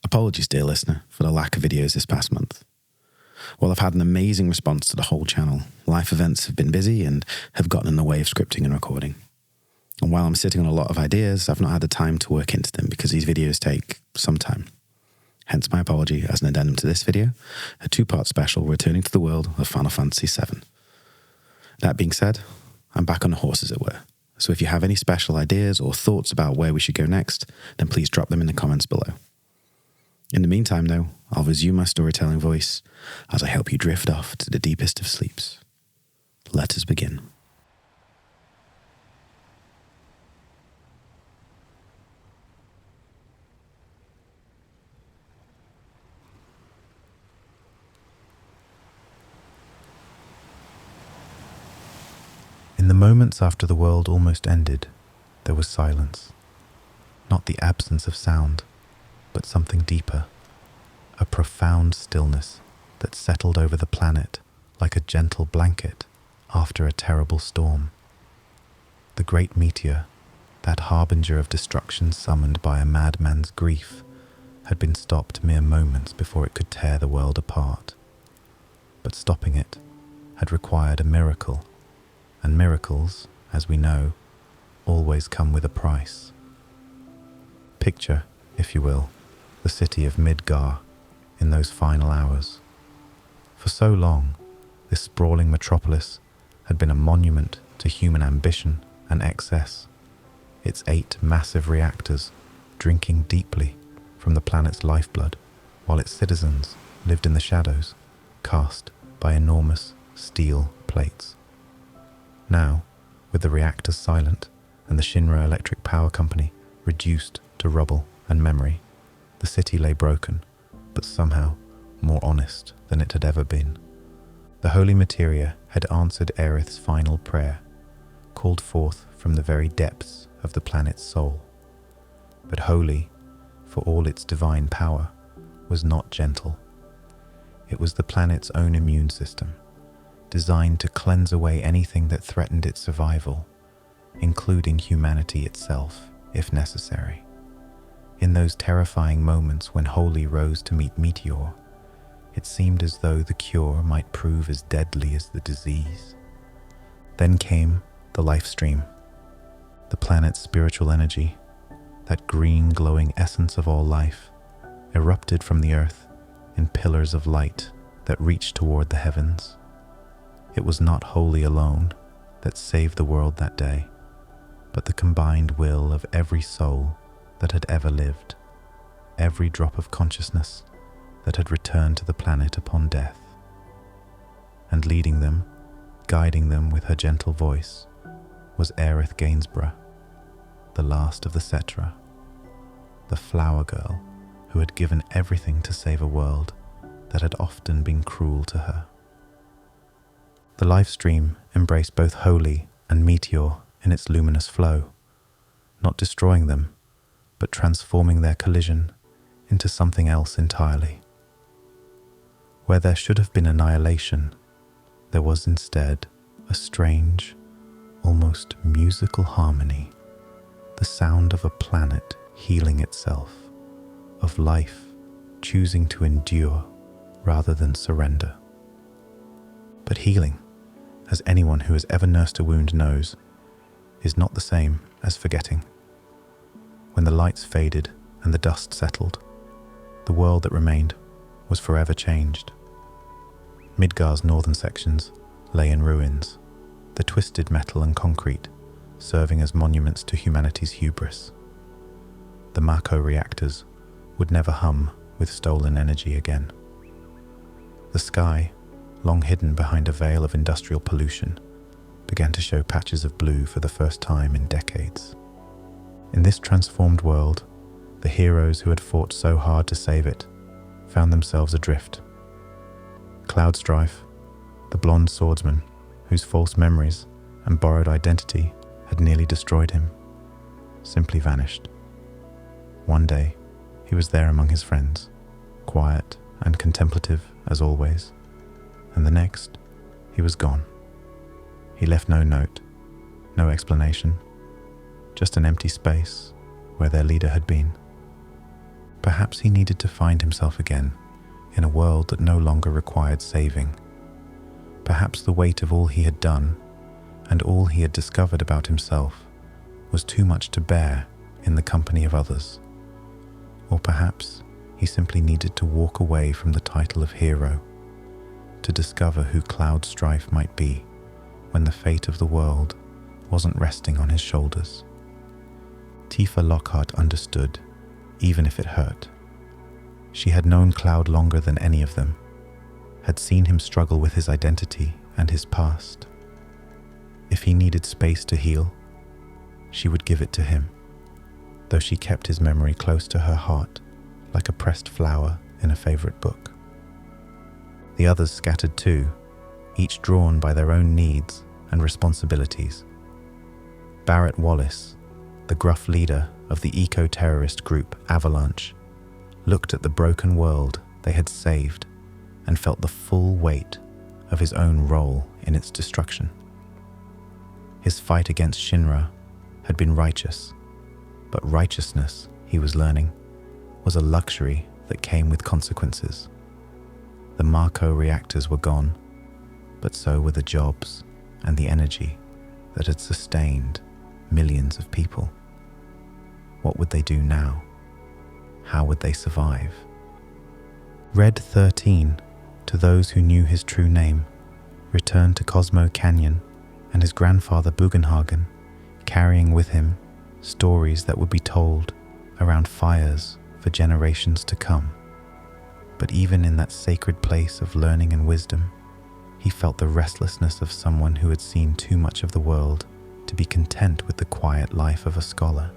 Apologies, dear listener, for the lack of videos this past month. While I've had an amazing response to the whole channel, life events have been busy and have gotten in the way of scripting and recording. And while I'm sitting on a lot of ideas, I've not had the time to work into them because these videos take some time. Hence my apology as an addendum to this video, a 2-part special returning to the world of Final Fantasy VII. That being said, I'm back on the horse as it were. So if you have any special ideas or thoughts about where we should go next, then please drop them in the comments below. In the meantime though, I'll resume my storytelling voice as I help you drift off to the deepest of sleeps. Let us begin. In the moments after the world almost ended, there was silence. Not the absence of sound, but something deeper. A profound stillness that settled over the planet like a gentle blanket after a terrible storm. The great meteor, that harbinger of destruction summoned by a madman's grief, had been stopped mere moments before it could tear the world apart. But stopping it had required a miracle. And miracles, as we know, always come with a price. Picture, if you will, the city of Midgar in those final hours. For so long, this sprawling metropolis had been a monument to human ambition and excess, its 8 massive reactors drinking deeply from the planet's lifeblood, while its citizens lived in the shadows, cast by enormous steel plates. Now, with the reactors silent and the Shinra Electric Power Company reduced to rubble and memory, the city lay broken, but somehow more honest than it had ever been. The holy materia had answered Aerith's final prayer, called forth from the very depths of the planet's soul. But holy, for all its divine power, was not gentle. It was the planet's own immune system, designed to cleanse away anything that threatened its survival, including humanity itself, if necessary. In those terrifying moments when Holy rose to meet Meteor, it seemed as though the cure might prove as deadly as the disease. Then came the life stream, the planet's spiritual energy, that green glowing essence of all life, erupted from the earth in pillars of light that reached toward the heavens. It was not Holy alone that saved the world that day, but the combined will of every soul that had ever lived, every drop of consciousness that had returned to the planet upon death. And leading them, guiding them with her gentle voice, was Aerith Gainsborough, the last of the Cetra, the flower girl who had given everything to save a world that had often been cruel to her. The life stream embraced both Holy and Meteor in its luminous flow, not destroying them, but transforming their collision into something else entirely. Where there should have been annihilation, there was instead a strange, almost musical harmony, the sound of a planet healing itself, of life choosing to endure rather than surrender. But healing, as anyone who has ever nursed a wound knows, is not the same as forgetting. When the lights faded and the dust settled, the world that remained was forever changed. Midgar's northern sections lay in ruins, the twisted metal and concrete serving as monuments to humanity's hubris. The Mako reactors would never hum with stolen energy again. The sky, long hidden behind a veil of industrial pollution, began to show patches of blue for the first time in decades. In this transformed world, the heroes who had fought so hard to save it found themselves adrift. Cloudstrife, the blonde swordsman whose false memories and borrowed identity had nearly destroyed him, simply vanished. One day, he was there among his friends, quiet and contemplative as always, and the next, he was gone. He left no note, no explanation, just an empty space where their leader had been. Perhaps he needed to find himself again in a world that no longer required saving. Perhaps the weight of all he had done and all he had discovered about himself was too much to bear in the company of others. Or perhaps he simply needed to walk away from the title of hero to discover who Cloud Strife might be when the fate of the world wasn't resting on his shoulders. Tifa Lockhart understood, even if it hurt. She had known Cloud longer than any of them, had seen him struggle with his identity and his past. If he needed space to heal, she would give it to him, though she kept his memory close to her heart like a pressed flower in a favorite book. The others scattered too, each drawn by their own needs and responsibilities. Barret Wallace, the gruff leader of the eco-terrorist group Avalanche, looked at the broken world they had saved and felt the full weight of his own role in its destruction. His fight against Shinra had been righteous, but righteousness, he was learning, was a luxury that came with consequences. The Mako reactors were gone, but so were the jobs and the energy that had sustained millions of people. What would they do now? How would they survive? Red 13, to those who knew his true name, returned to Cosmo Canyon and his grandfather Bugenhagen, carrying with him stories that would be told around fires for generations to come. But even in that sacred place of learning and wisdom, he felt the restlessness of someone who had seen too much of the world to be content with the quiet life of a scholar.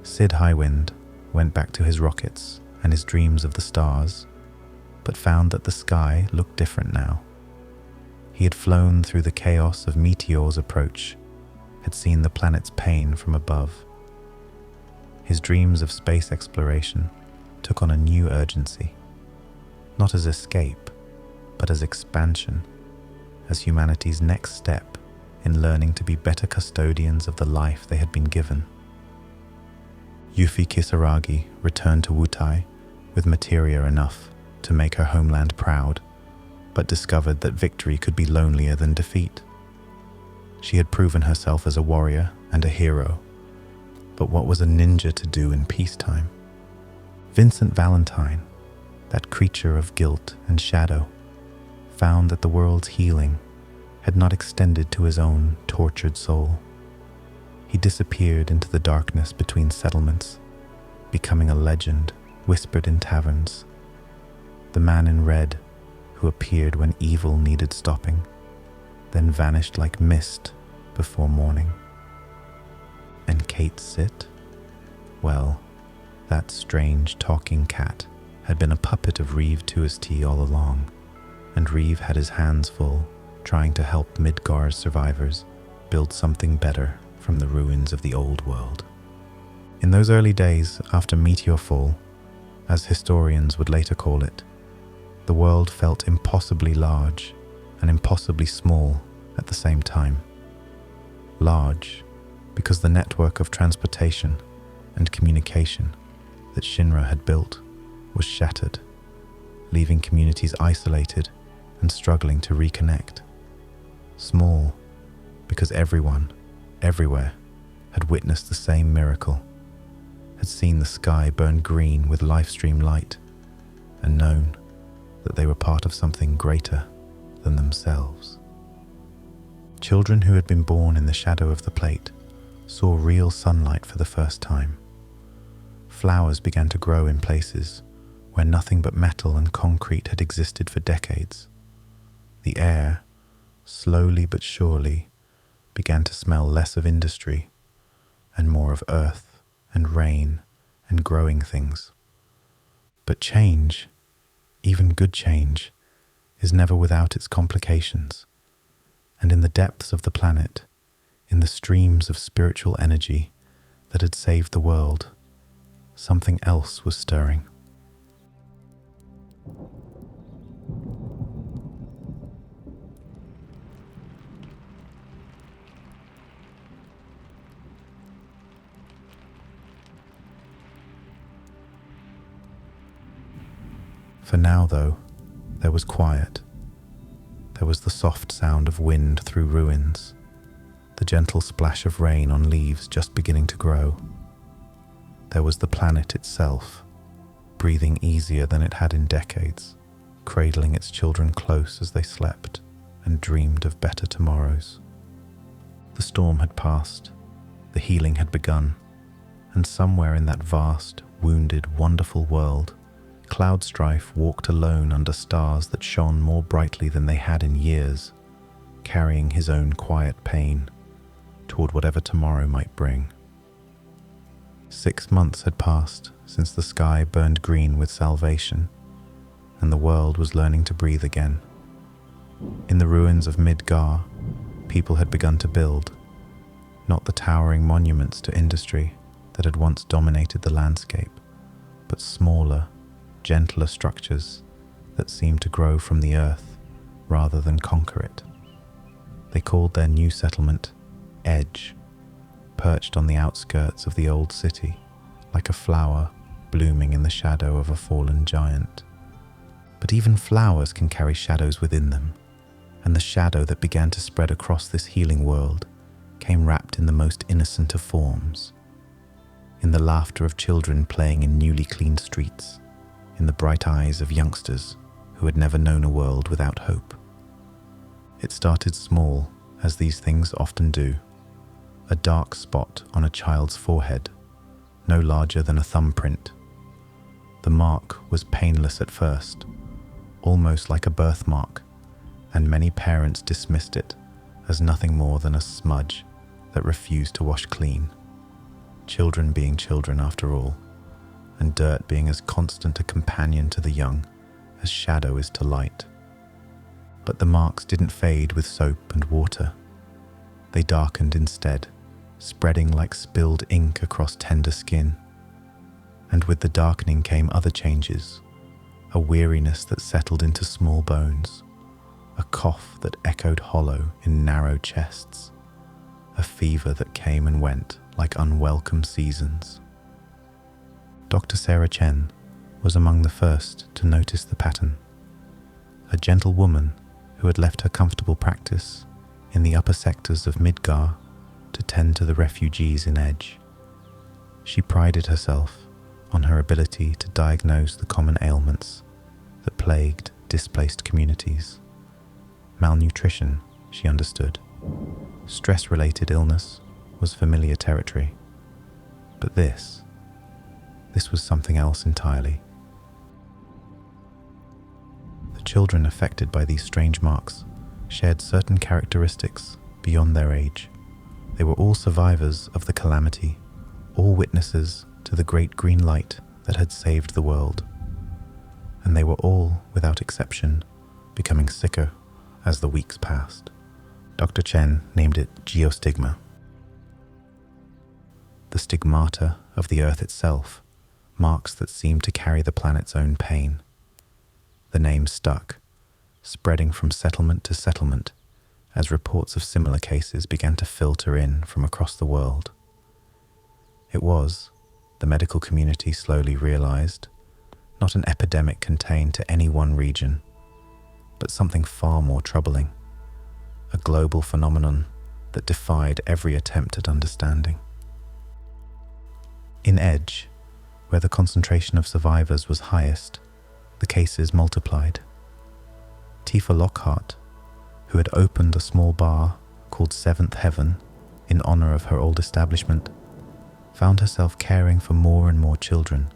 Sid Highwind went back to his rockets and his dreams of the stars, but found that the sky looked different now. He had flown through the chaos of Meteor's approach, had seen the planet's pain from above. His dreams of space exploration took on a new urgency, not as escape, but as expansion, as humanity's next step in learning to be better custodians of the life they had been given. Yuffie Kisaragi returned to Wutai with materia enough to make her homeland proud, but discovered that victory could be lonelier than defeat. She had proven herself as a warrior and a hero, but what was a ninja to do in peacetime? Vincent Valentine, that creature of guilt and shadow, found that the world's healing had not extended to his own tortured soul. He disappeared into the darkness between settlements, becoming a legend whispered in taverns. The man in red who appeared when evil needed stopping, then vanished like mist before morning. And Kate Sit? Well, that strange talking cat had been a puppet of Reeve Tuisti all along, and Reeve had his hands full trying to help Midgar's survivors build something better from the ruins of the old world. In those early days after Meteorfall, as historians would later call it, the world felt impossibly large and impossibly small at the same time. Large because the network of transportation and communication that Shinra had built was shattered, leaving communities isolated and struggling to reconnect. Small because everyone, everywhere, had witnessed the same miracle, had seen the sky burn green with livestream light, and known that they were part of something greater than themselves. Children who had been born in the shadow of the plate saw real sunlight for the first time. Flowers began to grow in places where nothing but metal and concrete had existed for decades. The air, slowly but surely, began to smell less of industry and more of earth and rain and growing things. But change, even good change, is never without its complications. And in the depths of the planet, in the streams of spiritual energy that had saved the world, something else was stirring. For now, though, there was quiet. There was the soft sound of wind through ruins, the gentle splash of rain on leaves just beginning to grow. There was the planet itself, breathing easier than it had in decades, cradling its children close as they slept and dreamed of better tomorrows. The storm had passed, the healing had begun, and somewhere in that vast, wounded, wonderful world, Cloudstrife walked alone under stars that shone more brightly than they had in years, carrying his own quiet pain toward whatever tomorrow might bring. 6 months had passed since the sky burned green with salvation, and the world was learning to breathe again. In the ruins of Midgar, people had begun to build, not the towering monuments to industry that had once dominated the landscape, but smaller, gentler structures that seemed to grow from the earth rather than conquer it. They called their new settlement Edge, perched on the outskirts of the old city, like a flower blooming in the shadow of a fallen giant. But even flowers can carry shadows within them, and the shadow that began to spread across this healing world came wrapped in the most innocent of forms, in the laughter of children playing in newly cleaned streets, in the bright eyes of youngsters who had never known a world without hope. It started small, as these things often do, a dark spot on a child's forehead, no larger than a thumbprint. The mark was painless at first, almost like a birthmark, and many parents dismissed it as nothing more than a smudge that refused to wash clean. Children being children after all, and dirt being as constant a companion to the young as shadow is to light. But the marks didn't fade with soap and water. They darkened instead, spreading like spilled ink across tender skin. And with the darkening came other changes, a weariness that settled into small bones, a cough that echoed hollow in narrow chests, a fever that came and went like unwelcome seasons. Dr. Sarah Chen was among the first to notice the pattern. A gentle woman who had left her comfortable practice in the upper sectors of Midgar to tend to the refugees in Edge. She prided herself on her ability to diagnose the common ailments that plagued displaced communities. Malnutrition, she understood. Stress-related illness was familiar territory. But this was something else entirely. The children affected by these strange marks shared certain characteristics beyond their age. They were all survivors of the calamity, all witnesses to the great green light that had saved the world. And they were all, without exception, becoming sicker as the weeks passed. Dr. Chen named it Geostigma. The stigmata of the earth itself, marks that seemed to carry the planet's own pain. The name stuck, spreading from settlement to settlement as reports of similar cases began to filter in from across the world. It was, the medical community slowly realized, not an epidemic contained to any one region, but something far more troubling, a global phenomenon that defied every attempt at understanding. In Edge, where the concentration of survivors was highest, the cases multiplied. Tifa Lockhart, who had opened a small bar called Seventh Heaven in honor of her old establishment, found herself caring for more and more children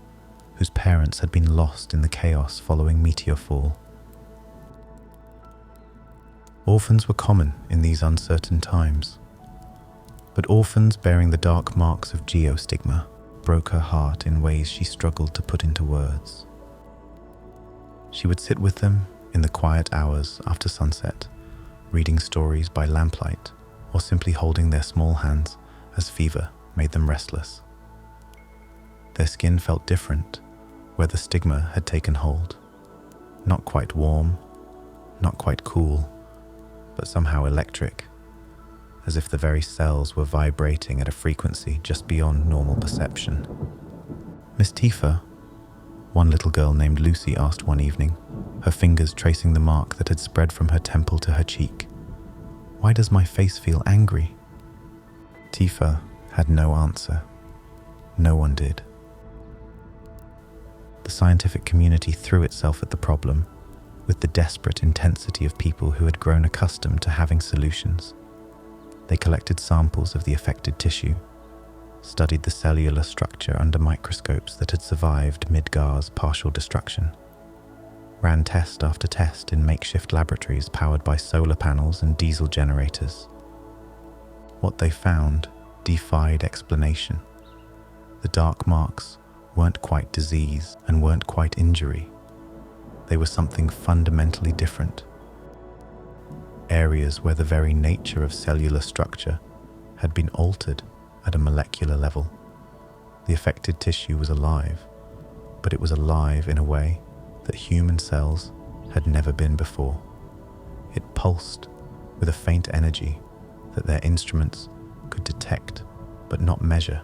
whose parents had been lost in the chaos following Meteorfall. Orphans were common in these uncertain times, but orphans bearing the dark marks of geostigma broke her heart in ways she struggled to put into words. She would sit with them in the quiet hours after sunset, reading stories by lamplight or simply holding their small hands as fever made them restless. Their skin felt different where the stigma had taken hold, not quite warm, not quite cool, but somehow electric, as if the very cells were vibrating at a frequency just beyond normal perception. Miss Tifa one little girl named Lucy asked one evening, her fingers tracing the mark that had spread from her temple to her cheek. "Why does my face feel angry?" Tifa had no answer. No one did. The scientific community threw itself at the problem with the desperate intensity of people who had grown accustomed to having solutions. They collected samples of the affected tissue, studied the cellular structure under microscopes that had survived Midgar's partial destruction, ran test after test in makeshift laboratories powered by solar panels and diesel generators. What they found defied explanation. The dark marks weren't quite disease and weren't quite injury. They were something fundamentally different. Areas where the very nature of cellular structure had been altered at a molecular level. The affected tissue was alive, but it was alive in a way that human cells had never been before. It pulsed with a faint energy that their instruments could detect but not measure,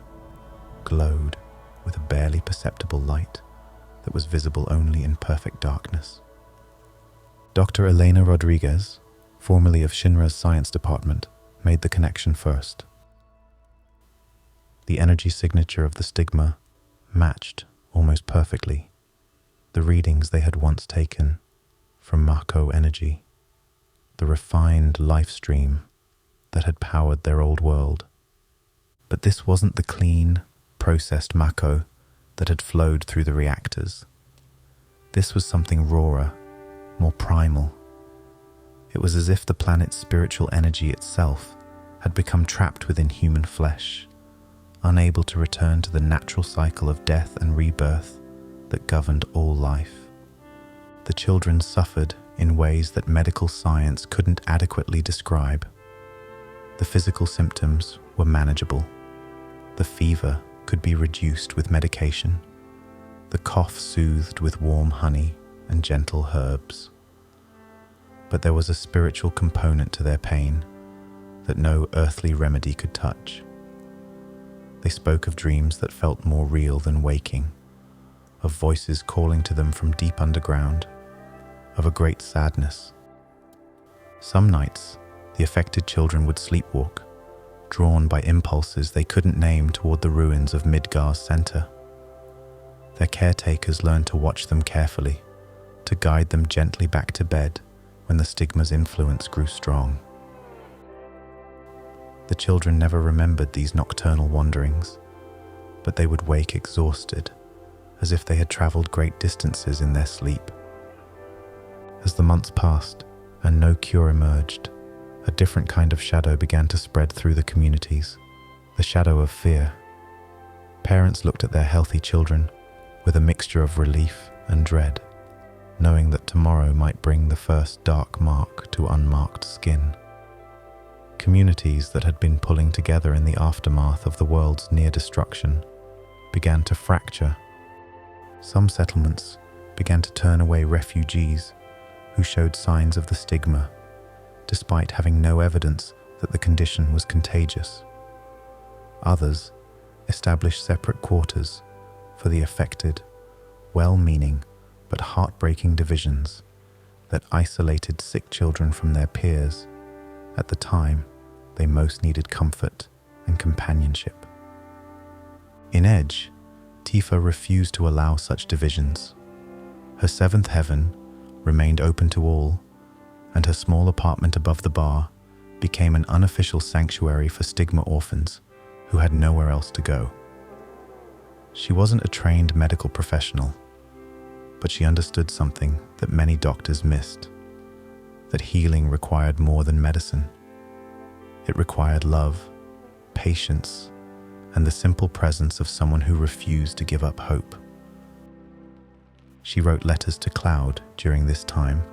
glowed with a barely perceptible light that was visible only in perfect darkness. Dr. Elena Rodriguez, formerly of Shinra's science department, made the connection first. The energy signature of the stigma matched almost perfectly the readings they had once taken from Mako energy, the refined life stream that had powered their old world. But this wasn't the clean, processed Mako that had flowed through the reactors. This was something rawer, more primal. It was as if the planet's spiritual energy itself had become trapped within human flesh, unable to return to the natural cycle of death and rebirth that governed all life. The children suffered in ways that medical science couldn't adequately describe. The physical symptoms were manageable. The fever could be reduced with medication, the cough soothed with warm honey and gentle herbs. But there was a spiritual component to their pain that no earthly remedy could touch. They spoke of dreams that felt more real than waking, of voices calling to them from deep underground, of a great sadness. Some nights, the affected children would sleepwalk, drawn by impulses they couldn't name toward the ruins of Midgar's center. Their caretakers learned to watch them carefully, to guide them gently back to bed when the stigma's influence grew strong. The children never remembered these nocturnal wanderings, but they would wake exhausted, as if they had traveled great distances in their sleep. As the months passed and no cure emerged, a different kind of shadow began to spread through the communities, the shadow of fear. Parents looked at their healthy children with a mixture of relief and dread, knowing that tomorrow might bring the first dark mark to unmarked skin. Communities that had been pulling together in the aftermath of the world's near destruction began to fracture. Some settlements began to turn away refugees who showed signs of the stigma, despite having no evidence that the condition was contagious. Others established separate quarters for the affected, well-meaning but heartbreaking divisions that isolated sick children from their peers at the time they most needed comfort and companionship. In Edge, Tifa refused to allow such divisions. Her seventh heaven remained open to all, and her small apartment above the bar became an unofficial sanctuary for stigma orphans who had nowhere else to go. She wasn't a trained medical professional, but she understood something that many doctors missed, that healing required more than medicine. It required love, patience, and the simple presence of someone who refused to give up hope. She wrote letters to Cloud during this time,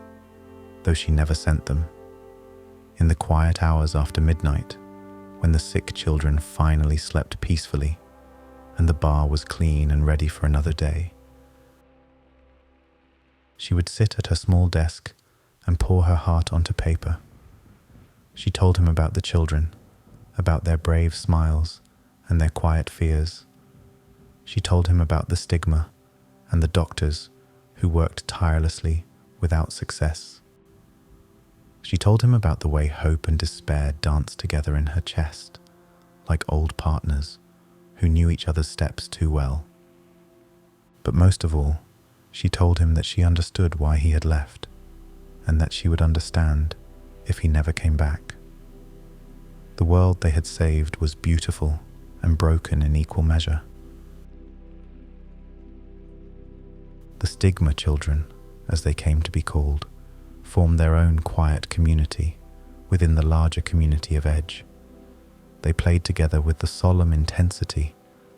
though she never sent them. In the quiet hours after midnight, when the sick children finally slept peacefully and the bar was clean and ready for another day, she would sit at her small desk and pour her heart onto paper. She told him about the children, about their brave smiles and their quiet fears. She told him about the stigma and the doctors who worked tirelessly without success. She told him about the way hope and despair danced together in her chest, like old partners who knew each other's steps too well. But most of all, she told him that she understood why he had left, and that she would understand if he never came back. The world they had saved was beautiful and broken in equal measure. The Stigma children, as they came to be called, formed their own quiet community within the larger community of Edge. They played together with the solemn intensity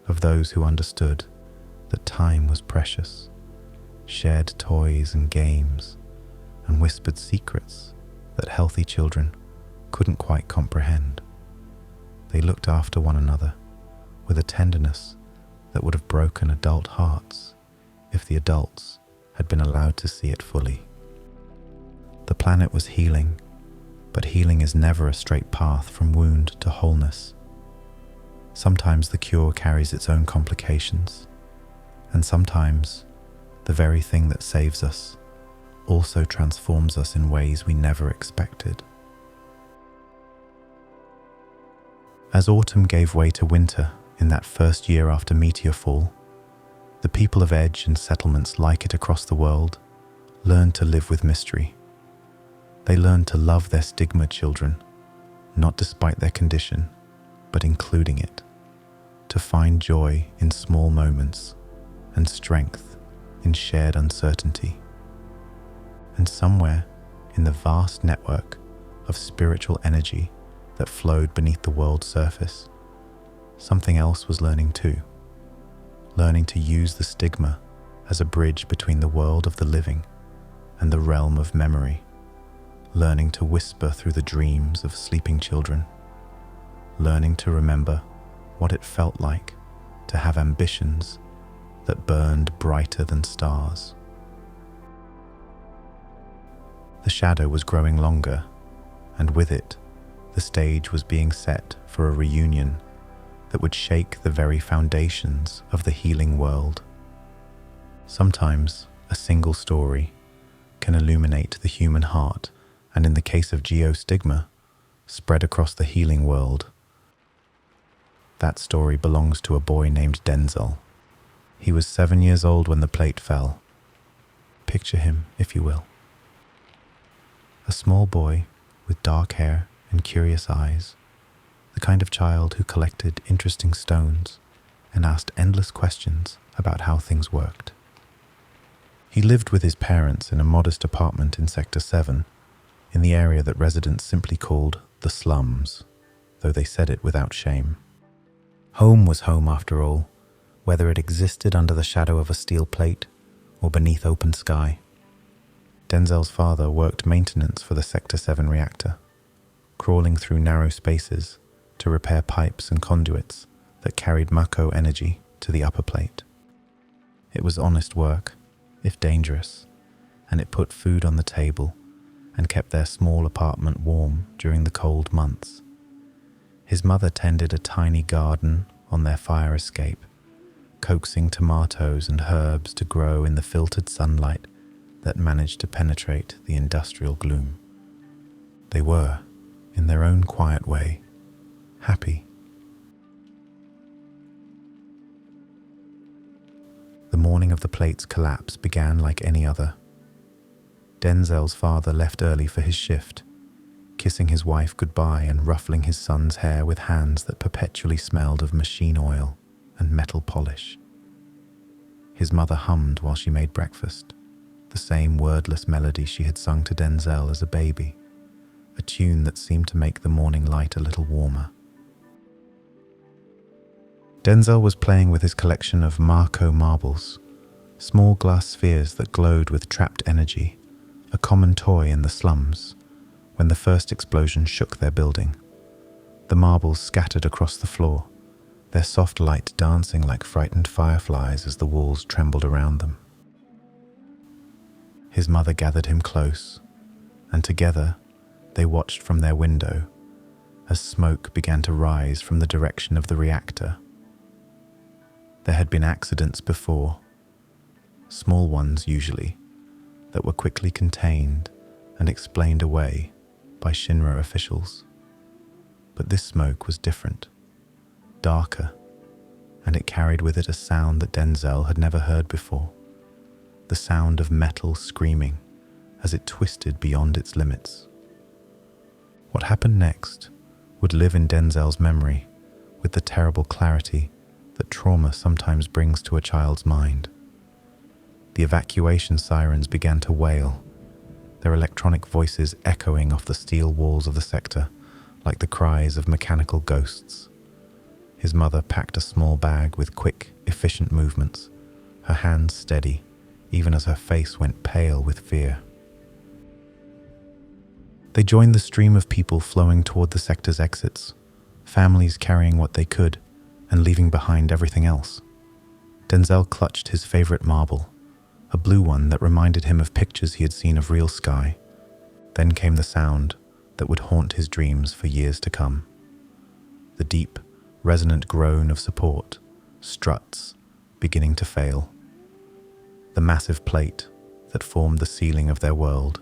of those who understood that time was precious, shared toys and games, and whispered secrets that healthy children couldn't quite comprehend. They looked after one another with a tenderness that would have broken adult hearts if the adults had been allowed to see it fully. The planet was healing, but healing is never a straight path from wound to wholeness. Sometimes the cure carries its own complications, and sometimes the very thing that saves us also transforms us in ways we never expected. As autumn gave way to winter in that first year after Meteorfall, the people of Edge and settlements like it across the world learned to live with mystery. They learned to love their Stigma children, not despite their condition, but including it, to find joy in small moments and strength in shared uncertainty. And somewhere in the vast network of spiritual energy that flowed beneath the world's surface, something else was learning too, learning to use the Stigma as a bridge between the world of the living and the realm of memory, learning to whisper through the dreams of sleeping children, learning to remember what it felt like to have ambitions that burned brighter than stars. The shadow was growing longer, and with it, the stage was being set for a reunion that would shake the very foundations of the healing world. Sometimes a single story can illuminate the human heart, and in the case of Geostigma, spread across the healing world. That story belongs to a boy named Denzel. He was 7 years old when the plate fell. Picture him, if you will. A small boy with dark hair and curious eyes, the kind of child who collected interesting stones and asked endless questions about how things worked. He lived with his parents in a modest apartment in Sector 7, in the area that residents simply called the slums, though they said it without shame. Home was home after all, whether it existed under the shadow of a steel plate or beneath open sky. Denzel's father worked maintenance for the Sector 7 reactor, crawling through narrow spaces to repair pipes and conduits that carried Mako energy to the upper plate. It was honest work, if dangerous, and it put food on the table and kept their small apartment warm during the cold months. His mother tended a tiny garden on their fire escape, coaxing tomatoes and herbs to grow in the filtered sunlight that managed to penetrate the industrial gloom. They were, in their own quiet way, happy. The morning of the plate's collapse began like any other. Denzel's father left early for his shift, kissing his wife goodbye and ruffling his son's hair with hands that perpetually smelled of machine oil and metal polish. His mother hummed while she made breakfast, the same wordless melody she had sung to Denzel as a baby, a tune that seemed to make the morning light a little warmer. Denzel was playing with his collection of Mako marbles, small glass spheres that glowed with trapped energy, a common toy in the slums, when the first explosion shook their building. The marbles scattered across the floor, their soft light dancing like frightened fireflies as the walls trembled around them. His mother gathered him close, and together they watched from their window as smoke began to rise from the direction of the reactor. There had been accidents before, small ones usually, that were quickly contained and explained away by Shinra officials. But this smoke was different, darker, and it carried with it a sound that Denzel had never heard before, the sound of metal screaming as it twisted beyond its limits. What happened next would live in Denzel's memory with the terrible clarity that trauma sometimes brings to a child's mind. The evacuation sirens began to wail, their electronic voices echoing off the steel walls of the sector like the cries of mechanical ghosts. His mother packed a small bag with quick, efficient movements, her hands steady, even as her face went pale with fear. They joined the stream of people flowing toward the sector's exits, families carrying what they could and leaving behind everything else. Denzel clutched his favorite marble, a blue one that reminded him of pictures he had seen of real sky. Then came the sound that would haunt his dreams for years to come. The deep, resonant groan of support, struts beginning to fail. The massive plate that formed the ceiling of their world,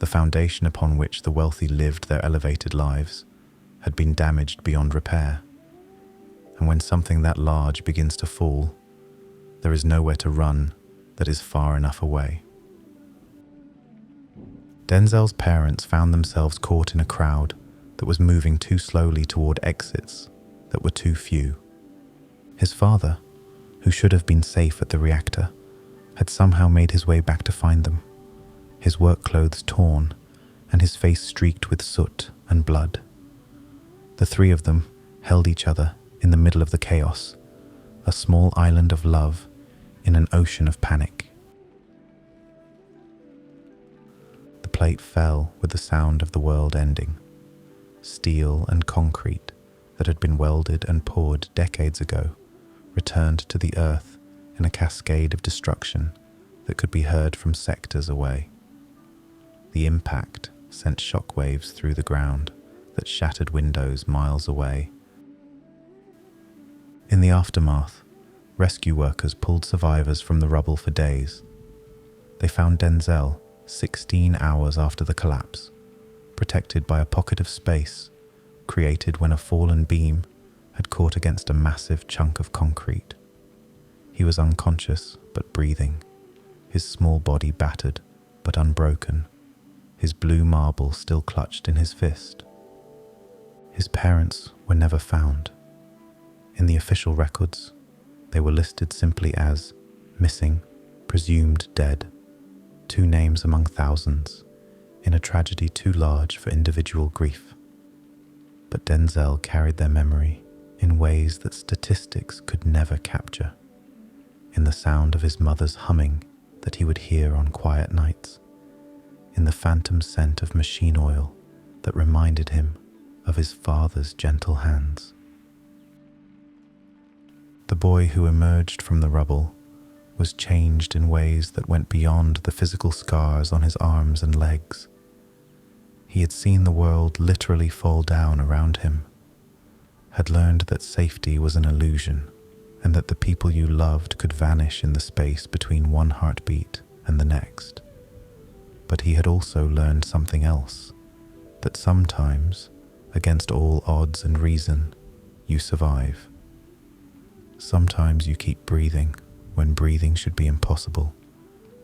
the foundation upon which the wealthy lived their elevated lives, had been damaged beyond repair. And when something that large begins to fall, there is nowhere to run that is far enough away. Denzel's parents found themselves caught in a crowd that was moving too slowly toward exits that were too few. His father, who should have been safe at the reactor, had somehow made his way back to find them, his work clothes torn and his face streaked with soot and blood. The three of them held each other in the middle of the chaos, a small island of love in an ocean of panic. The plate fell with the sound of the world ending. Steel and concrete that had been welded and poured decades ago returned to the earth in a cascade of destruction that could be heard from sectors away. The impact sent shockwaves through the ground that shattered windows miles away. In the aftermath, rescue workers pulled survivors from the rubble for days. They found Denzel 16 hours after the collapse, protected by a pocket of space created when a fallen beam had caught against a massive chunk of concrete. He was unconscious but breathing, his small body battered but unbroken, his blue marble still clutched in his fist. His parents were never found. In the official records, they were listed simply as missing, presumed dead, 2 names among thousands, in a tragedy too large for individual grief. But Denzel carried their memory in ways that statistics could never capture, in the sound of his mother's humming that he would hear on quiet nights, in the phantom scent of machine oil that reminded him of his father's gentle hands. The boy who emerged from the rubble was changed in ways that went beyond the physical scars on his arms and legs. He had seen the world literally fall down around him, had learned that safety was an illusion and that the people you loved could vanish in the space between one heartbeat and the next. But he had also learned something else, that sometimes, against all odds and reason, you survive. Sometimes you keep breathing when breathing should be impossible,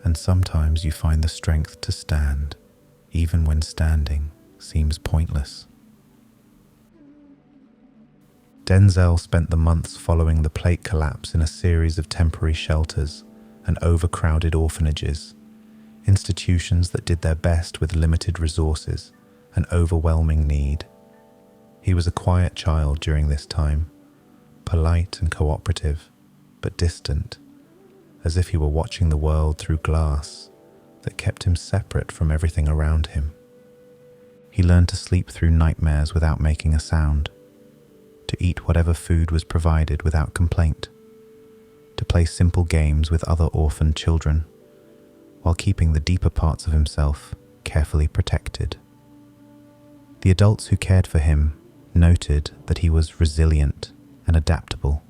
and sometimes you find the strength to stand, even when standing seems pointless. Denzel spent the months following the plate collapse in a series of temporary shelters and overcrowded orphanages, institutions that did their best with limited resources and overwhelming need. He was a quiet child during this time, polite and cooperative, but distant, as if he were watching the world through glass that kept him separate from everything around him. He learned to sleep through nightmares without making a sound, to eat whatever food was provided without complaint, to play simple games with other orphaned children, while keeping the deeper parts of himself carefully protected. The adults who cared for him noted that he was resilient and adaptable,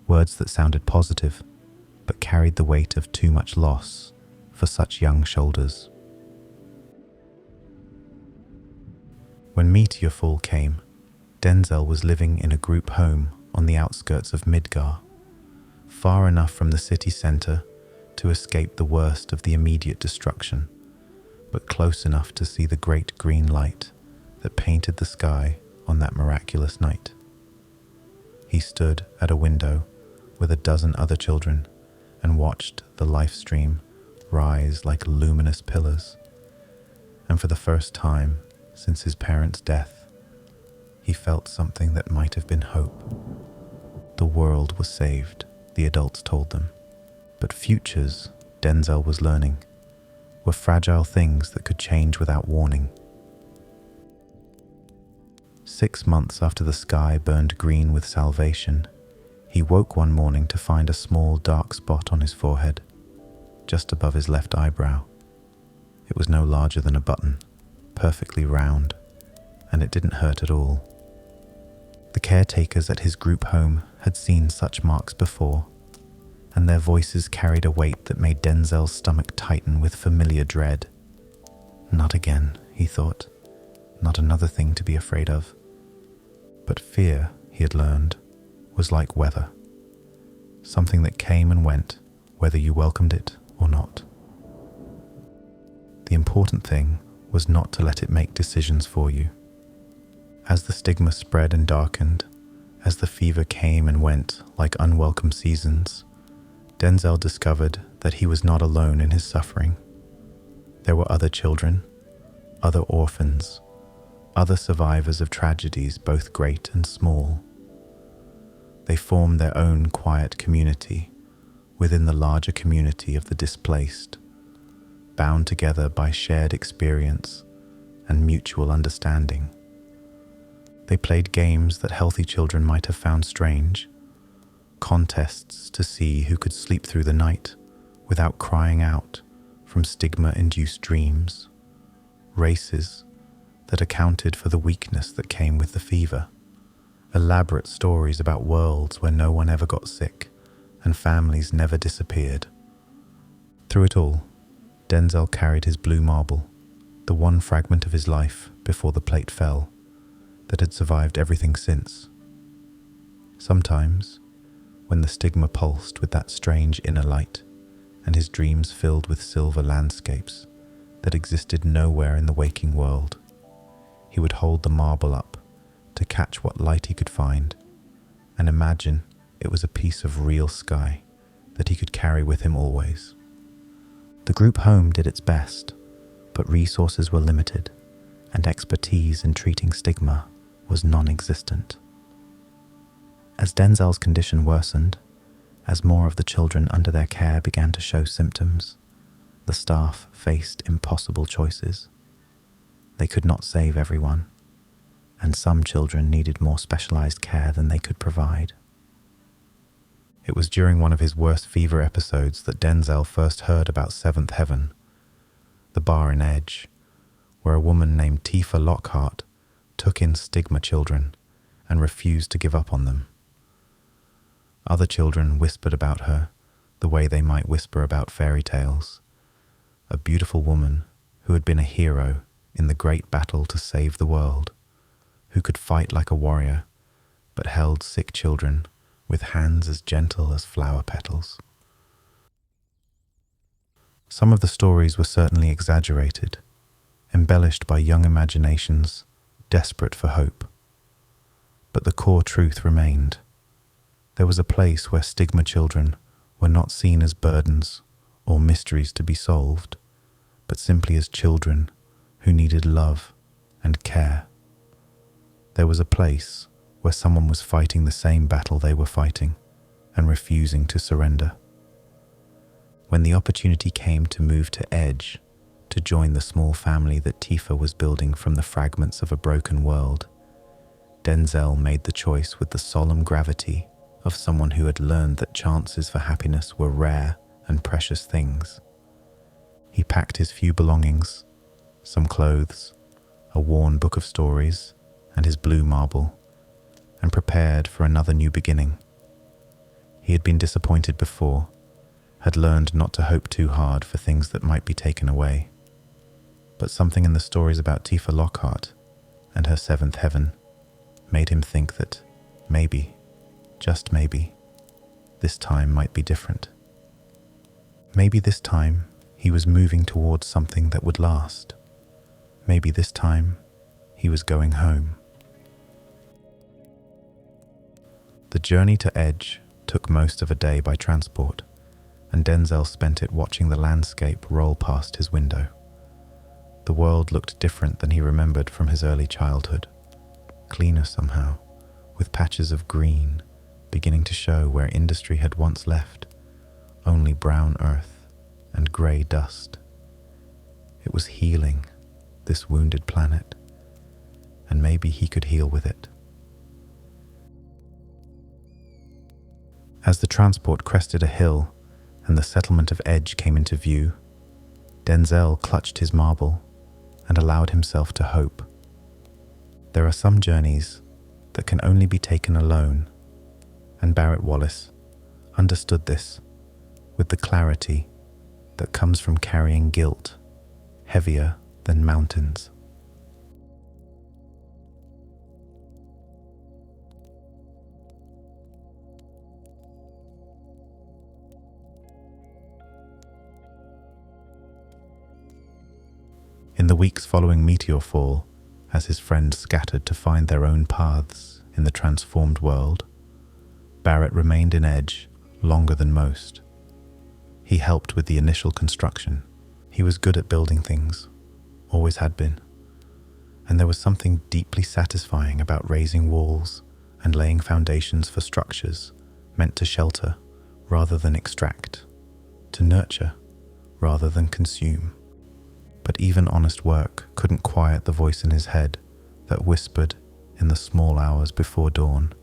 words that sounded positive, but carried the weight of too much loss for such young shoulders. When Meteorfall came, Denzel was living in a group home on the outskirts of Midgar, far enough from the city centre to escape the worst of the immediate destruction, but close enough to see the great green light that painted the sky on that miraculous night. He stood at a window with a dozen other children and watched the life stream rise like luminous pillars. And for the first time since his parents' death, he felt something that might have been hope. The world was saved, the adults told them. But futures, Denzel was learning, were fragile things that could change without warning. 6 months after the sky burned green with salvation, he woke one morning to find a small dark spot on his forehead, just above his left eyebrow. It was no larger than a button, perfectly round, and it didn't hurt at all. The caretakers at his group home had seen such marks before, and their voices carried a weight that made Denzel's stomach tighten with familiar dread. Not again, he thought. Not another thing to be afraid of. But fear, he had learned, was like weather. Something that came and went, whether you welcomed it or not. The important thing was not to let it make decisions for you. As the stigma spread and darkened, as the fever came and went like unwelcome seasons, Denzel discovered that he was not alone in his suffering. There were other children, other orphans, other survivors of tragedies both great and small. They formed their own quiet community within the larger community of the displaced, bound together by shared experience and mutual understanding. They played games that healthy children might have found strange, contests to see who could sleep through the night without crying out from stigma-induced dreams, races that accounted for the weakness that came with the fever, elaborate stories about worlds where no one ever got sick and families never disappeared. Through it all, Denzel carried his blue marble, the one fragment of his life before the plate fell, that had survived everything since. Sometimes, when the stigma pulsed with that strange inner light, and his dreams filled with silver landscapes that existed nowhere in the waking world, he would hold the marble up to catch what light he could find, and imagine it was a piece of real sky that he could carry with him always. The group home did its best, but resources were limited, and expertise in treating stigma was non-existent. As Denzel's condition worsened, as more of the children under their care began to show symptoms, the staff faced impossible choices. They could not save everyone, and some children needed more specialized care than they could provide. It was during one of his worst fever episodes that Denzel first heard about Seventh Heaven, the bar in Edge, where a woman named Tifa Lockhart took in stigma children and refused to give up on them. Other children whispered about her the way they might whisper about fairy tales. A beautiful woman who had been a hero in the great battle to save the world, who could fight like a warrior, but held sick children with hands as gentle as flower petals. Some of the stories were certainly exaggerated, embellished by young imaginations desperate for hope. But the core truth remained. There was a place where stigma children were not seen as burdens or mysteries to be solved, but simply as children who needed love and care. There was a place where someone was fighting the same battle they were fighting and refusing to surrender. When the opportunity came to move to Edge, to join the small family that Tifa was building from the fragments of a broken world, Denzel made the choice with the solemn gravity of someone who had learned that chances for happiness were rare and precious things. He packed his few belongings, some clothes, a worn book of stories, and his blue marble, and prepared for another new beginning. He had been disappointed before, had learned not to hope too hard for things that might be taken away. But something in the stories about Tifa Lockhart and her seventh heaven made him think that maybe, just maybe, this time might be different. Maybe this time he was moving towards something that would last. Maybe this time he was going home. The journey to Edge took most of a day by transport, and Denzel spent it watching the landscape roll past his window. The world looked different than he remembered from his early childhood, cleaner somehow, with patches of green beginning to show where industry had once left only brown earth and grey dust. It was healing, this wounded planet, and maybe he could heal with it. As the transport crested a hill and the settlement of Edge came into view, Denzel clutched his marble and allowed himself to hope. There are some journeys that can only be taken alone, and Barret Wallace understood this with the clarity that comes from carrying guilt heavier than mountains. In the weeks following Meteorfall, as his friends scattered to find their own paths in the transformed world, Barret remained in Edge longer than most. He helped with the initial construction. He was good at building things, always had been. And there was something deeply satisfying about raising walls and laying foundations for structures meant to shelter rather than extract, to nurture rather than consume. But even honest work couldn't quiet the voice in his head that whispered in the small hours before dawn.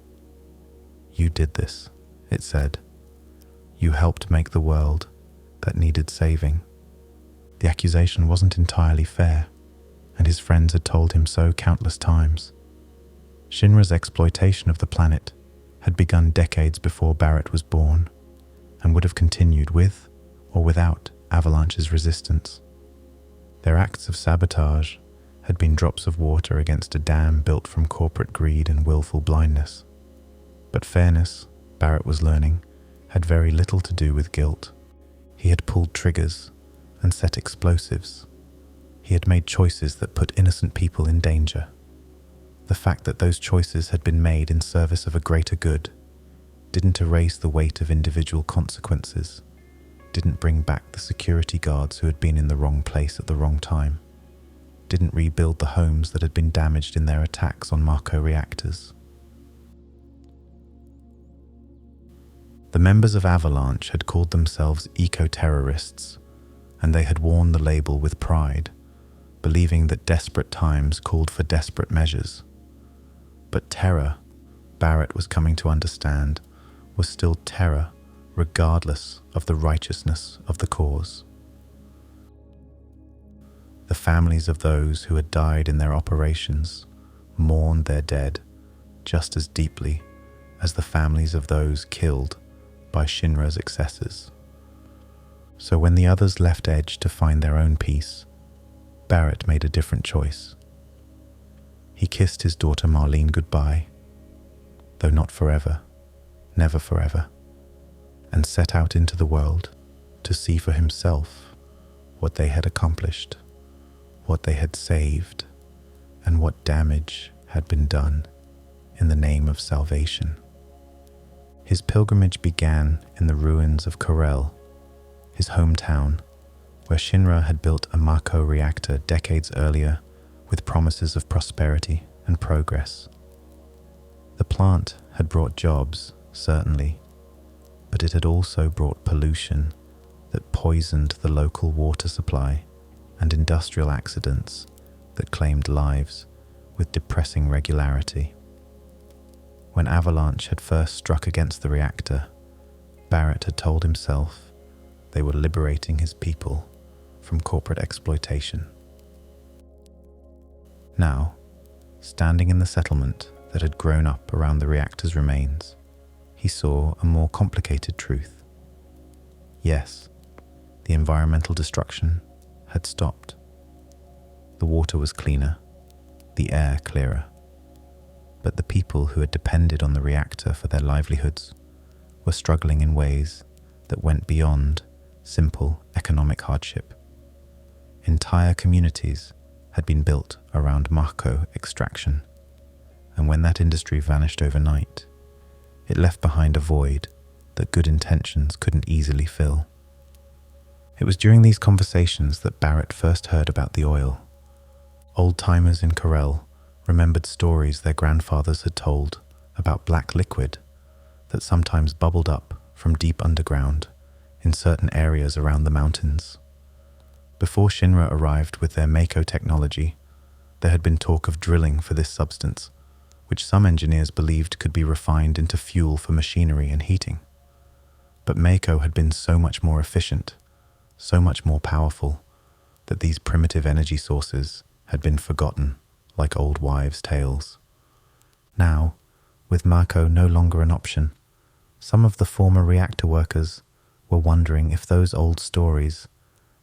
"You did this," it said. "You helped make the world that needed saving." The accusation wasn't entirely fair, and his friends had told him so countless times. Shinra's exploitation of the planet had begun decades before Barret was born, and would have continued with or without Avalanche's resistance. Their acts of sabotage had been drops of water against a dam built from corporate greed and willful blindness. But fairness, Barret was learning, had very little to do with guilt. He had pulled triggers and set explosives. He had made choices that put innocent people in danger. The fact that those choices had been made in service of a greater good didn't erase the weight of individual consequences, didn't bring back the security guards who had been in the wrong place at the wrong time, didn't rebuild the homes that had been damaged in their attacks on Mako reactors. The members of Avalanche had called themselves eco-terrorists, and they had worn the label with pride, believing that desperate times called for desperate measures. But terror, Barret was coming to understand, was still terror regardless of the righteousness of the cause. The families of those who had died in their operations mourned their dead just as deeply as the families of those killed by Shinra's excesses. So when the others left Edge to find their own peace, Barret made a different choice. He kissed his daughter Marlene goodbye, though not forever, never forever, and set out into the world to see for himself what they had accomplished, what they had saved, and what damage had been done in the name of salvation. His pilgrimage began in the ruins of Corel, his hometown, where Shinra had built a Mako reactor decades earlier with promises of prosperity and progress. The plant had brought jobs, certainly, but it had also brought pollution that poisoned the local water supply and industrial accidents that claimed lives with depressing regularity. When Avalanche had first struck against the reactor, Barret had told himself they were liberating his people from corporate exploitation. Now, standing in the settlement that had grown up around the reactor's remains, he saw a more complicated truth. Yes, the environmental destruction had stopped. The water was cleaner, the air clearer. But the people who had depended on the reactor for their livelihoods were struggling in ways that went beyond simple economic hardship. Entire communities had been built around Mako extraction, and when that industry vanished overnight, it left behind a void that good intentions couldn't easily fill. It was during these conversations that Barret first heard about the oil. Old-timers in Corel remembered stories their grandfathers had told about black liquid that sometimes bubbled up from deep underground in certain areas around the mountains. Before Shinra arrived with their Mako technology, there had been talk of drilling for this substance, which some engineers believed could be refined into fuel for machinery and heating. But Mako had been so much more efficient, so much more powerful, that these primitive energy sources had been forgotten like old wives' tales. Now, with Mako no longer an option, some of the former reactor workers were wondering if those old stories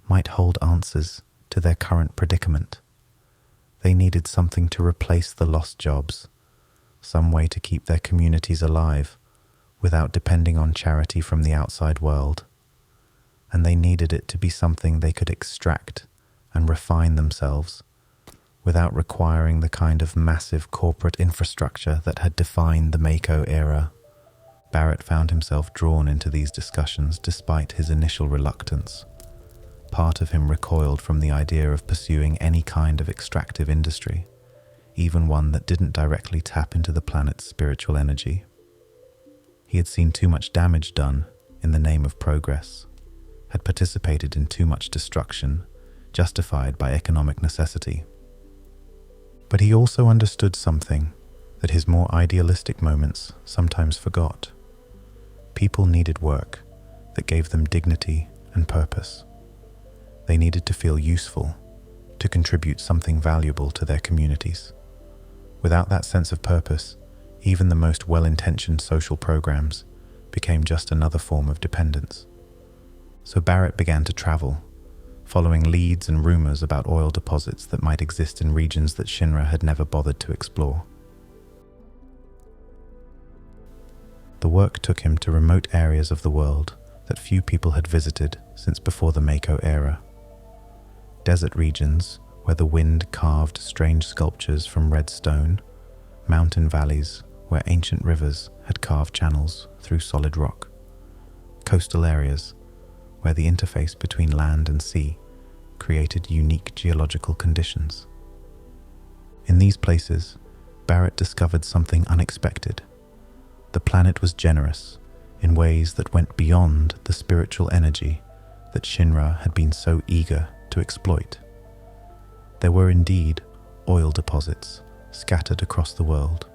might hold answers to their current predicament. They needed something to replace the lost jobs, some way to keep their communities alive without depending on charity from the outside world. And they needed it to be something they could extract and refine themselves without requiring the kind of massive corporate infrastructure that had defined the Mako era. Barret found himself drawn into these discussions despite his initial reluctance. Part of him recoiled from the idea of pursuing any kind of extractive industry, even one that didn't directly tap into the planet's spiritual energy. He had seen too much damage done in the name of progress, had participated in too much destruction, justified by economic necessity. But he also understood something that his more idealistic moments sometimes forgot. People needed work that gave them dignity and purpose. They needed to feel useful, to contribute something valuable to their communities. Without that sense of purpose, even the most well-intentioned social programs became just another form of dependence. So Barret began to travel, following leads and rumors about oil deposits that might exist in regions that Shinra had never bothered to explore. The work took him to remote areas of the world that few people had visited since before the Mako era. Desert regions where the wind carved strange sculptures from red stone, mountain valleys where ancient rivers had carved channels through solid rock, coastal areas where the interface between land and sea created unique geological conditions. In these places, Barret discovered something unexpected. The planet was generous in ways that went beyond the spiritual energy that Shinra had been so eager to exploit. There were indeed oil deposits scattered across the world,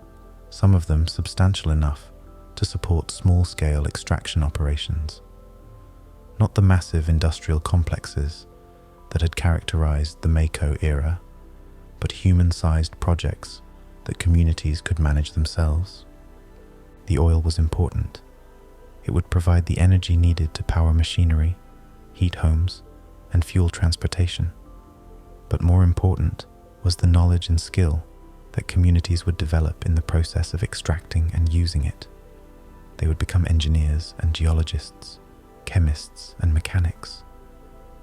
some of them substantial enough to support small-scale extraction operations. Not the massive industrial complexes that had characterized the Mako era, but human-sized projects that communities could manage themselves. The oil was important. It would provide the energy needed to power machinery, heat homes, and fuel transportation. But more important was the knowledge and skill that communities would develop in the process of extracting and using it. They would become engineers and geologists, chemists and mechanics.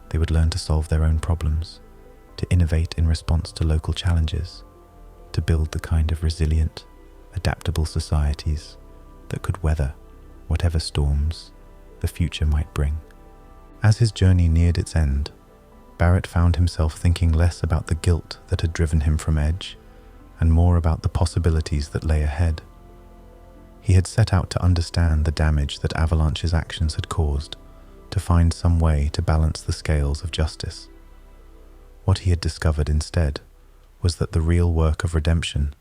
They would learn to solve their own problems, to innovate in response to local challenges, to build the kind of resilient, adaptable societies that could weather whatever storms the future might bring. As his journey neared its end, Barret found himself thinking less about the guilt that had driven him from Edge, and more about the possibilities that lay ahead. He had set out to understand the damage that Avalanche's actions had caused, to find some way to balance the scales of justice. What he had discovered instead was that the real work of redemption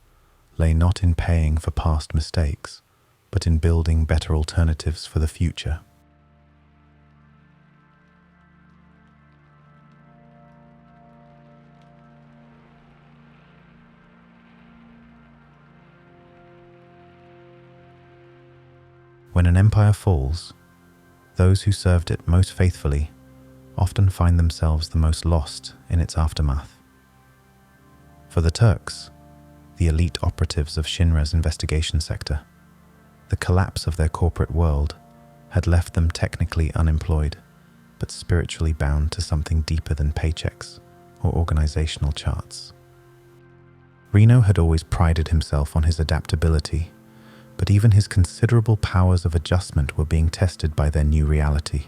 lay not in paying for past mistakes, but in building better alternatives for the future. When an empire falls, Those who served it most faithfully often find themselves the most lost in its aftermath. For the Turks, the elite operatives of Shinra's investigation sector, the collapse of their corporate world had left them technically unemployed, but spiritually bound to something deeper than paychecks or organizational charts. Reno had always prided himself on his adaptability, but even his considerable powers of adjustment were being tested by their new reality.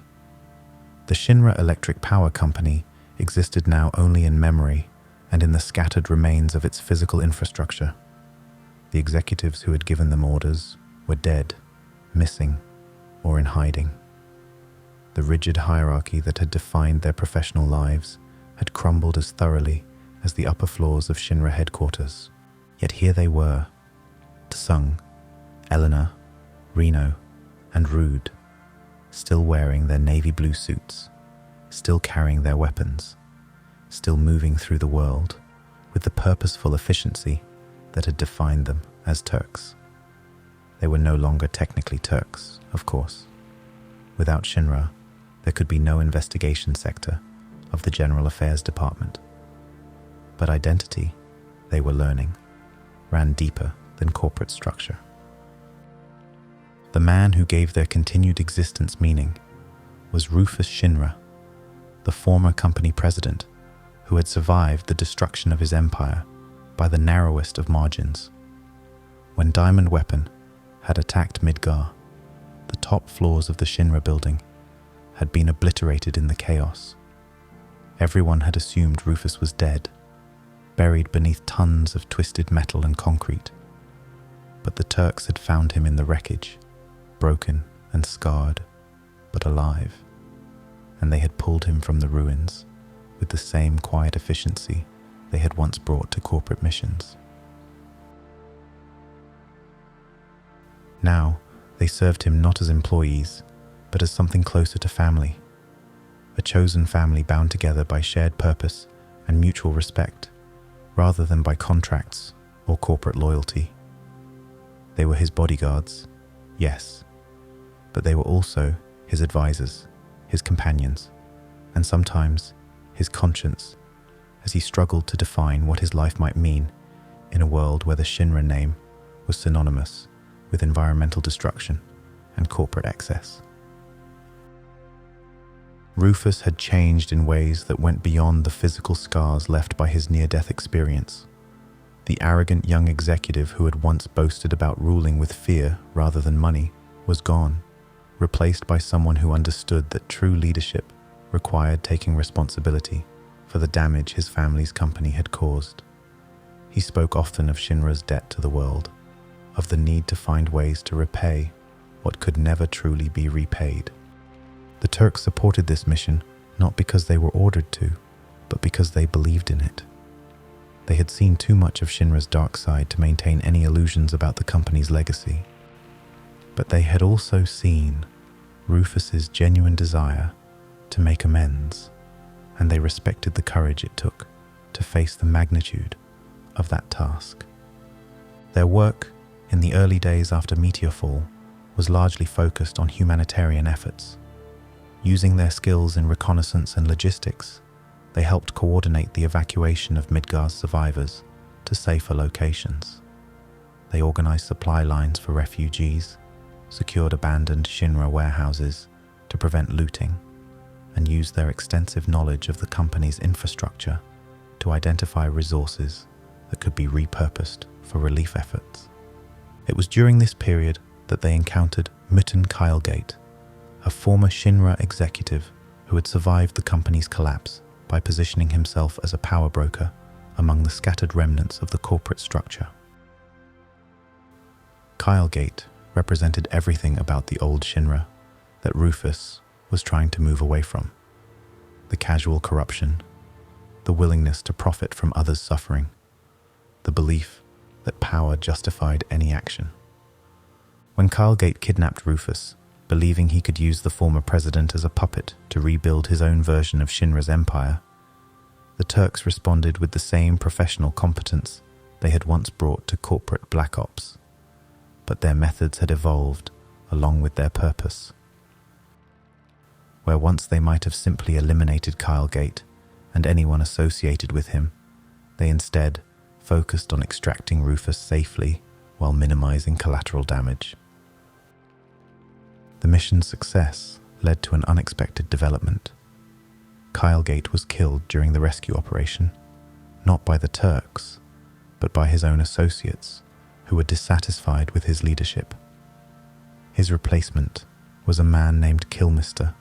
The Shinra Electric Power Company existed now only in memory and in the scattered remains of its physical infrastructure. The executives who had given them orders were dead, missing, or in hiding. The rigid hierarchy that had defined their professional lives had crumbled as thoroughly as the upper floors of Shinra headquarters. Yet here they were, Tsung, Eleanor, Reno, and Rude, still wearing their navy blue suits, still carrying their weapons, still moving through the world with the purposeful efficiency that had defined them as Turks. They were no longer technically Turks, of course. Without Shinra, there could be no investigation sector of the General Affairs Department. But identity, they were learning, ran deeper than corporate structure. The man who gave their continued existence meaning was Rufus Shinra, the former company president who had survived the destruction of his empire by the narrowest of margins. When Diamond Weapon had attacked Midgar, the top floors of the Shinra building had been obliterated in the chaos. Everyone had assumed Rufus was dead, buried beneath tons of twisted metal and concrete. But the Turks had found him in the wreckage, broken and scarred, but alive, and they had pulled him from the ruins with the same quiet efficiency they had once brought to corporate missions. Now, they served him not as employees, but as something closer to family, a chosen family bound together by shared purpose and mutual respect, rather than by contracts or corporate loyalty. They were his bodyguards, yes, but they were also his advisors, his companions, and sometimes his conscience as he struggled to define what his life might mean in a world where the Shinra name was synonymous with environmental destruction and corporate excess. Rufus had changed in ways that went beyond the physical scars left by his near-death experience. The arrogant young executive who had once boasted about ruling with fear rather than money was gone, replaced by someone who understood that true leadership required taking responsibility for the damage his family's company had caused. He spoke often of Shinra's debt to the world, of the need to find ways to repay what could never truly be repaid. The Turks supported this mission not because they were ordered to, but because they believed in it. They had seen too much of Shinra's dark side to maintain any illusions about the company's legacy. But they had also seen Rufus's genuine desire to make amends, and they respected the courage it took to face the magnitude of that task. Their work in the early days after Meteorfall was largely focused on humanitarian efforts. Using their skills in reconnaissance and logistics, they helped coordinate the evacuation of Midgar's survivors to safer locations. They organized supply lines for refugees, secured abandoned Shinra warehouses to prevent looting, and used their extensive knowledge of the company's infrastructure to identify resources that could be repurposed for relief efforts. It was during this period that they encountered Muten Kylegate, a former Shinra executive who had survived the company's collapse by positioning himself as a power broker among the scattered remnants of the corporate structure. Kylegate represented everything about the old Shinra that Rufus was trying to move away from: the casual corruption, the willingness to profit from others' suffering, the belief that power justified any action. When Kylegate kidnapped Rufus, believing he could use the former president as a puppet to rebuild his own version of Shinra's empire, the Turks responded with the same professional competence they had once brought to corporate black ops. But their methods had evolved along with their purpose. where once they might have simply eliminated Kylegate and anyone associated with him, they instead focused on extracting Rufus safely while minimizing collateral damage. The mission's success led to an unexpected development. Kylegate was killed during the rescue operation, not by the Turks, but by his own associates, who were dissatisfied with his leadership. His replacement was a man named Kilmister,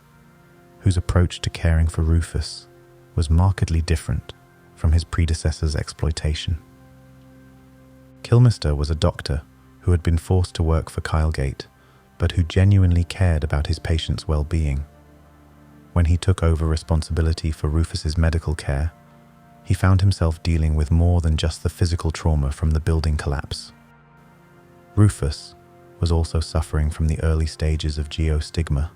whose approach to caring for Rufus was markedly different from his predecessor's exploitation. Kilmister was a doctor who had been forced to work for Kylegate, but who genuinely cared about his patients' well-being. When he took over responsibility for Rufus's medical care, he found himself dealing with more than just the physical trauma from the building collapse. Rufus was also suffering from the early stages of geostigma,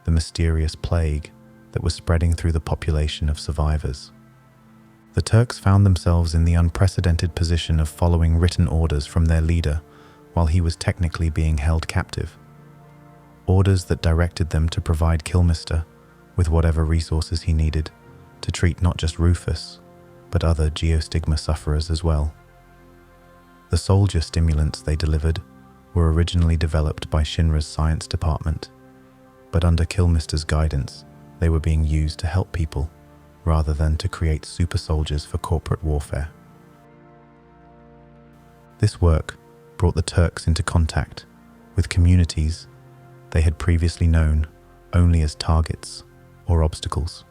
the mysterious plague that was spreading through the population of survivors. The Turks found themselves in the unprecedented position of following written orders from their leader while he was technically being held captive. Orders that directed them to provide Kilmister with whatever resources he needed to treat not just Rufus, but other geostigma sufferers as well. The soldier stimulants they delivered were originally developed by Shinra's science department, but under Kilmister's guidance, they were being used to help people rather than to create super soldiers for corporate warfare. This work brought the Turks into contact with communities they had previously known only as targets or obstacles.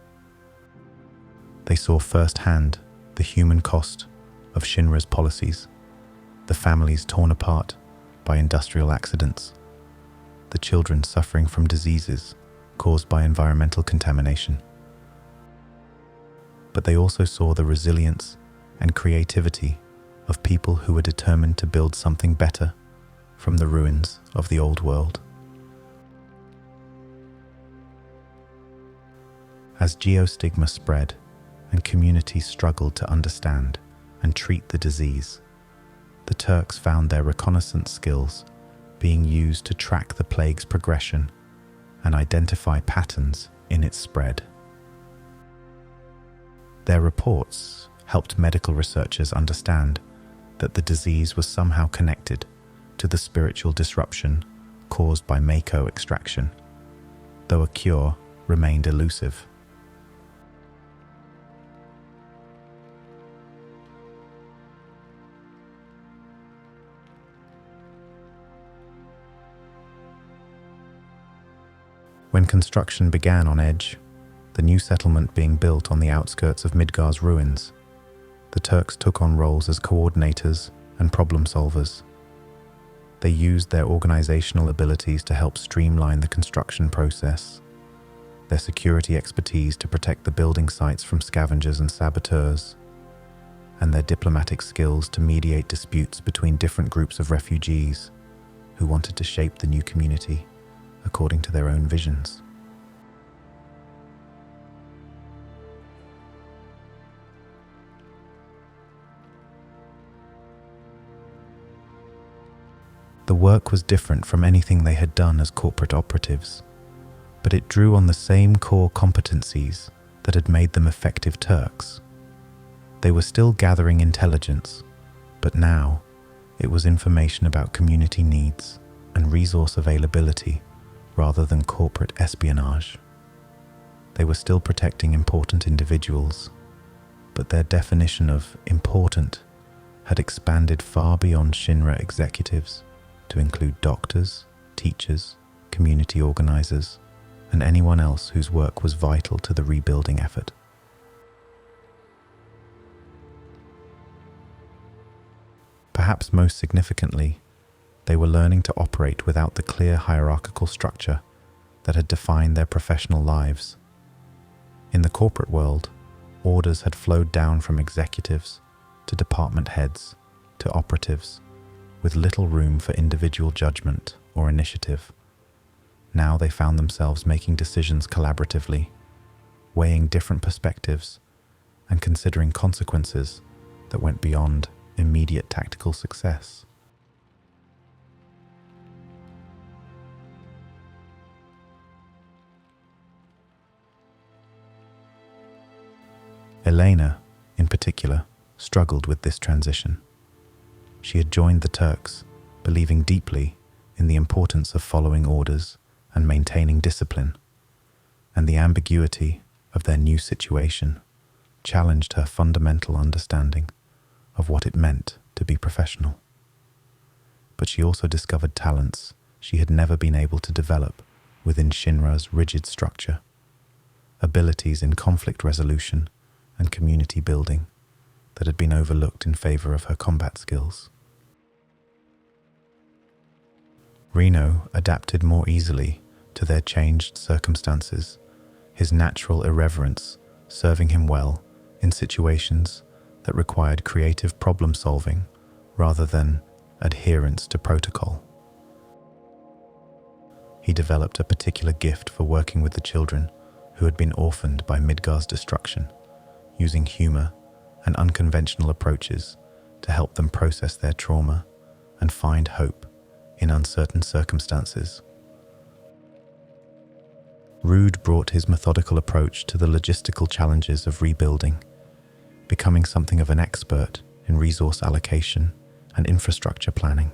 They saw firsthand the human cost of Shinra's policies, the families torn apart by industrial accidents, the children suffering from diseases caused by environmental contamination. But they also saw the resilience and creativity of people who were determined to build something better from the ruins of the old world. As geostigma spread and communities struggled to understand and treat the disease, the Turks found their reconnaissance skills being used to track the plague's progression and identify patterns in its spread. Their reports helped medical researchers understand that the disease was somehow connected to the spiritual disruption caused by Mako extraction, though a cure remained elusive. When construction began on Edge, the new settlement being built on the outskirts of Midgar's ruins, the Turks took on roles as coordinators and problem solvers. They used their organizational abilities to help streamline the construction process, their security expertise to protect the building sites from scavengers and saboteurs, and their diplomatic skills to mediate disputes between different groups of refugees who wanted to shape the new community according to their own visions. The work was different from anything they had done as corporate operatives, but it drew on the same core competencies that had made them effective Turks. They were still gathering intelligence, but now it was information about community needs and resource availability rather than corporate espionage. They were still protecting important individuals, but their definition of important had expanded far beyond Shinra executives to include doctors, teachers, community organizers, and anyone else whose work was vital to the rebuilding effort. Perhaps most significantly, they were learning to operate without the clear hierarchical structure that had defined their professional lives. In the corporate world, orders had flowed down from executives to department heads to operatives, with little room for individual judgment or initiative. Now they found themselves making decisions collaboratively, weighing different perspectives, and considering consequences that went beyond immediate tactical success. Elena, in particular, struggled with this transition. She had joined the Turks, believing deeply in the importance of following orders and maintaining discipline, and the ambiguity of their new situation challenged her fundamental understanding of what it meant to be professional. But she also discovered talents she had never been able to develop within Shinra's rigid structure, abilities in conflict resolution and community building that had been overlooked in favor of her combat skills. Reno adapted more easily to their changed circumstances, his natural irreverence serving him well in situations that required creative problem-solving rather than adherence to protocol. He developed a particular gift for working with the children who had been orphaned by Midgar's destruction, using humor and unconventional approaches to help them process their trauma and find hope in uncertain circumstances. Rude brought his methodical approach to the logistical challenges of rebuilding, becoming something of an expert in resource allocation and infrastructure planning.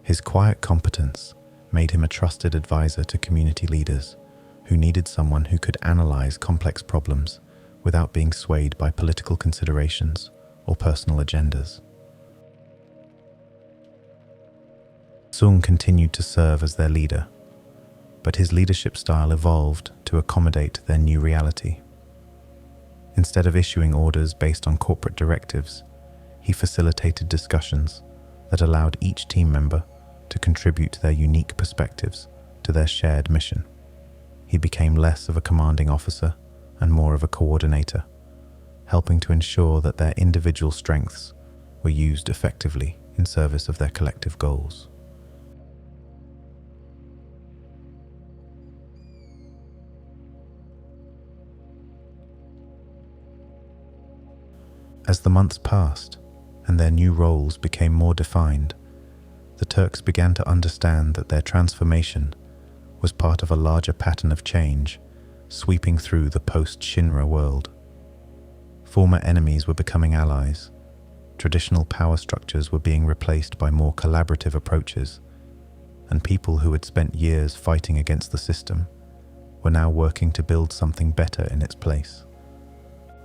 His quiet competence made him a trusted advisor to community leaders who needed someone who could analyze complex problems without being swayed by political considerations or personal agendas. Sung continued to serve as their leader, but his leadership style evolved to accommodate their new reality. Instead of issuing orders based on corporate directives, he facilitated discussions that allowed each team member to contribute their unique perspectives to their shared mission. He became less of a commanding officer and more of a coordinator, helping to ensure that their individual strengths were used effectively in service of their collective goals. As the months passed and their new roles became more defined, the Turks began to understand that their transformation was part of a larger pattern of change sweeping through the post-Shinra world. Former enemies were becoming allies, traditional power structures were being replaced by more collaborative approaches, and people who had spent years fighting against the system were now working to build something better in its place.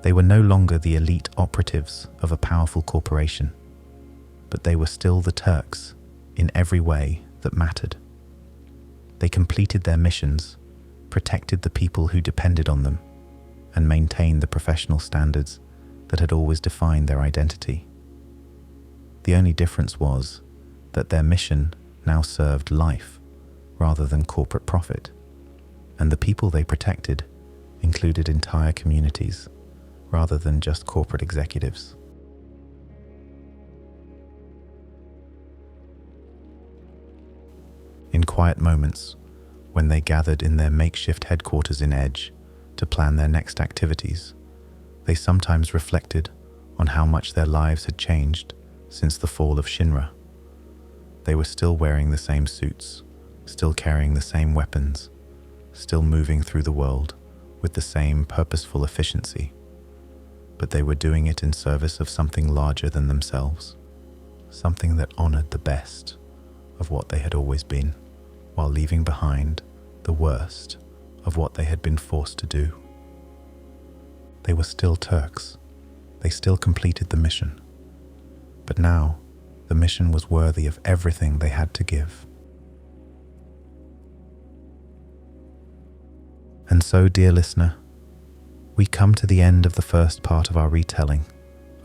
They were no longer the elite operatives of a powerful corporation, but they were still the Turks in every way that mattered. They completed their missions, protected the people who depended on them, and maintained the professional standards that had always defined their identity. The only difference was that their mission now served life rather than corporate profit, and the people they protected included entire communities rather than just corporate executives. In quiet moments, when they gathered in their makeshift headquarters in Edge to plan their next activities, they sometimes reflected on how much their lives had changed since the fall of Shinra. They were still wearing the same suits, still carrying the same weapons, still moving through the world with the same purposeful efficiency, but they were doing it in service of something larger than themselves, something that honored the best of what they had always been, while leaving behind the worst of what they had been forced to do. They were still Turks. They still completed the mission. But now, the mission was worthy of everything they had to give. And so, dear listener, we come to the end of the first part of our retelling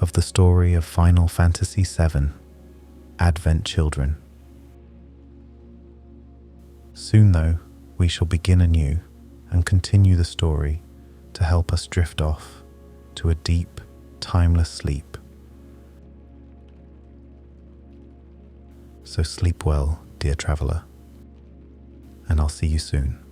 of the story of Final Fantasy VII, Advent Children. Soon, though, we shall begin anew and continue the story to help us drift off to a deep, timeless sleep. So sleep well, dear traveler, and I'll see you soon.